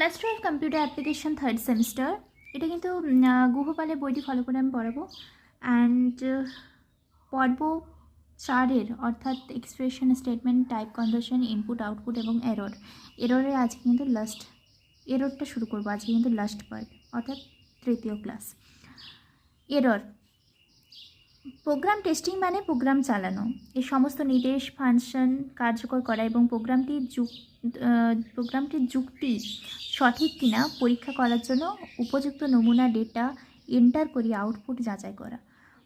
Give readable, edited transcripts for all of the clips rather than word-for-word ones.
Class 12 computer application third semester. এটা কিন্তু গুহপালের বইটি ফলো করে আমি পড়াবো। অ্যান্ড পর্ব 4-এর অর্থাৎ expression, statement, type conversion, input, output এবং এররের আজকে কিন্তু এররটা শুরু করবো। আজকে কিন্তু লাস্ট পার্ট অর্থাৎ তৃতীয় ক্লাস। এরর প্রোগ্রাম টেস্টিং মানে প্রোগ্রাম চালানো, এই সমস্ত নির্দেশ ফাংশন কার্যকর করা এবং প্রোগ্রামটির যুক্তি সঠিক কিনা পরীক্ষা করার জন্য উপযুক্ত নমুনা ডেটা এন্টার করে আউটপুট যাচাই করা।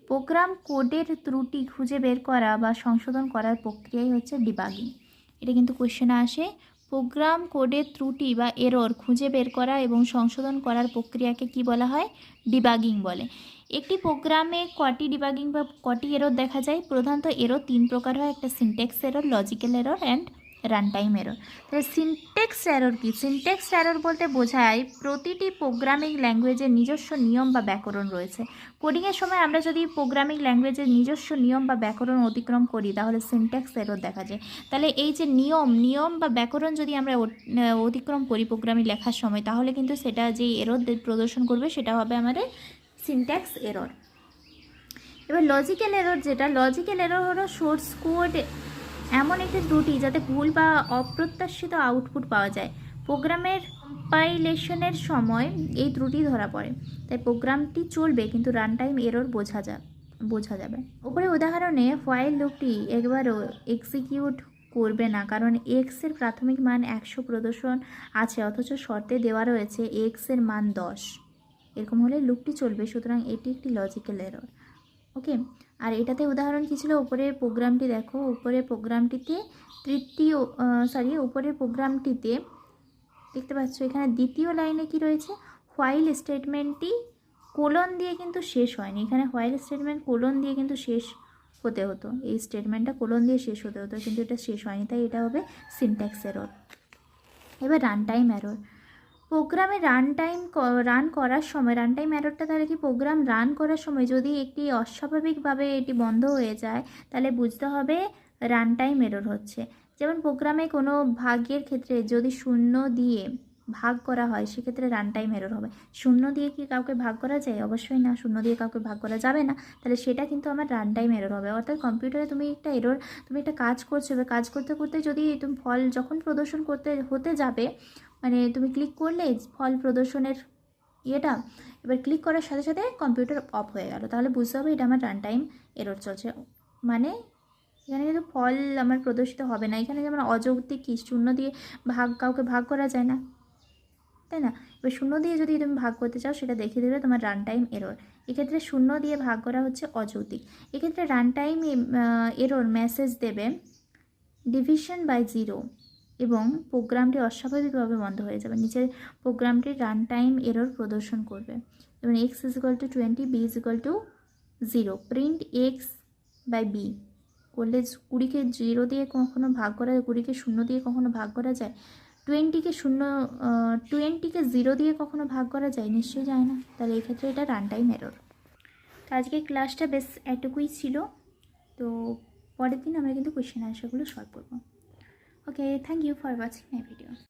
প্রোগ্রাম কোডের ত্রুটি খুঁজে বের করা বা সংশোধন করার প্রক্রিয়াই হচ্ছে ডিবাগিং। এটা কিন্তু কোশ্চেনে আসে। প্রোগ্রাম কোডের ত্রুটি বা এরর খুঁজে বের করা এবং সংশোধন করার প্রক্রিয়াকে কি বলা হয়? ডিবাগিং বলে। একটি প্রোগ্রামে কটি ডিবাগিং বা কটি এরর দেখা যায়? প্রধানত এরর 3 প্রকার হয়। একটা syntax error, logical error and run time error. তাহলে সিনট্যাক্স এরর কি? সিনট্যাক্স এরর বলতে বোঝায় প্রতিটি প্রোগ্রামিং ল্যাঙ্গুয়েজের নিজস্ব নিয়ম বা ব্যাকরণ রয়েছে। কোডিংয়ের সময় আমরা যদি প্রোগ্রামিং ল্যাঙ্গুয়েজের নিজস্ব নিয়ম বা ব্যাকরণ অতিক্রম করি তাহলে সিনট্যাক্স এরর দেখা যায়। তাহলে এই যে নিয়ম বা ব্যাকরণ যদি আমরা অতিক্রম করি প্রোগ্রামিং লেখার সময়, তাহলে কিন্তু সেটা যে এরর প্রদর্শন করবে সেটা হবে আমাদের সিনট্যাক্স এরর। এবার লজিক্যাল এরর, যেটা লজিক্যাল এরর হলো সোর্স কোড এমন একটি ত্রুটি যাতে ভুল বা অপ্রত্যাশিত আউটপুট পাওয়া যায়। প্রোগ্রামের কম্পাইলেশনের সময় এই ত্রুটি ধরা পড়ে, তাই প্রোগ্রামটি চলবে কিন্তু রান টাইম এরর বোঝা যাবে। উপরে উদাহরণে হোয়াইল লুপটি একবারও এক্সিকিউট করবে না, কারণ এক্সের প্রাথমিক মান 100 প্রদর্শন আছে অথচ শর্তে দেওয়া রয়েছে এক্সের মান 10। এরকম হলে লুপটি চলবে, সুতরাং এটি একটি লজিক্যাল এরর। ওকে, আর এটাতে উদাহরণ কী ছিল? উপরের প্রোগ্রামটি দেখো, উপরের প্রোগ্রামটিতে দেখতে পাচ্ছ এখানে দ্বিতীয় লাইনে কি রয়েছে? হোয়াইল স্টেটমেন্টটি কোলন দিয়ে কিন্তু শেষ হয়নি। এখানে হোয়াইল স্টেটমেন্ট কোলন দিয়ে কিন্তু শেষ হতে হতো, এই স্টেটমেন্টটা কোলন দিয়ে শেষ হতে হতো, কিন্তু এটা শেষ হয়নি, তাই এটা হবে সিনট্যাক্স এরর। এবার রান টাইম এরর। প্রোগ্রামে রান করার সময় রান টাইম এররটা তাহলে কি? প্রোগ্রাম রান করার সময় যদি একটি অস্বাভাবিকভাবে এটি বন্ধ হয়ে যায় তাহলে বুঝতে হবে রান টাইম এরর হচ্ছে। যেমন প্রোগ্রামে কোনো ভাগের ক্ষেত্রে যদি 0 দিয়ে ভাগ করা হয় সেক্ষেত্রে রান টাইম এরর হবে। 0 দিয়ে কি কাউকে ভাগ করা যায়? অবশ্যই না, 0 দিয়ে কাউকে ভাগ করা যাবে না, তাহলে সেটা কিন্তু আমার রান টাইম এরর হবে। অর্থাৎ কম্পিউটারে তুমি একটা কাজ করছো, এবার কাজ করতে করতে যদি তুমি ফল যখন প্রদর্শন হতে যাবে, মানে তুমি ক্লিক করলে ফল প্রদর্শনের এবার ক্লিক করার সাথে সাথে কম্পিউটার অফ হয়ে গেল, তাহলে বুঝতে হবে এটা আমার রান টাইম এরর চলছে। মানে এখানে কিন্তু ফল আমার প্রদর্শিত হবে না। এখানে যেমন অযৌক্তিক কি, 0 দিয়ে কাউকে ভাগ করা যায় না, তাই না? এবার 0 দিয়ে যদি তুমি ভাগ করতে চাও সেটা দেখিয়ে দেবে তোমার রান টাইম এরর। এক্ষেত্রে 0 দিয়ে ভাগ করা হচ্ছে অযৌক্তিক। এক্ষেত্রে রান টাইম এরর মেসেজ দেবে ডিভিশন বাই 0 এবং প্রোগ্রামটি অস্বাভাবিকভাবে বন্ধ হয়ে যাবে। নিচের প্রোগ্রামটির রান টাইম এরর প্রদর্শন করবে। এবং x = 20, b = 0। Print x by b করলে 20কে 0 দিয়ে কখনো ভাগ করা যায়, 20কে 0 দিয়ে কখনো ভাগ করা যায়? 20কে 0 দিয়ে কখনো ভাগ করা যায়? নিশ্চয়ই যায় না, তাহলে এক্ষেত্রে এটা রান টাইম এরর। তো আজকে ক্লাসটা বেশ এটুকুই ছিল। তো পরের দিন আমরা কিন্তু কোয়েশ্চেন আনসারগুলো সলভ করবো। Okay, thank you for watching my video.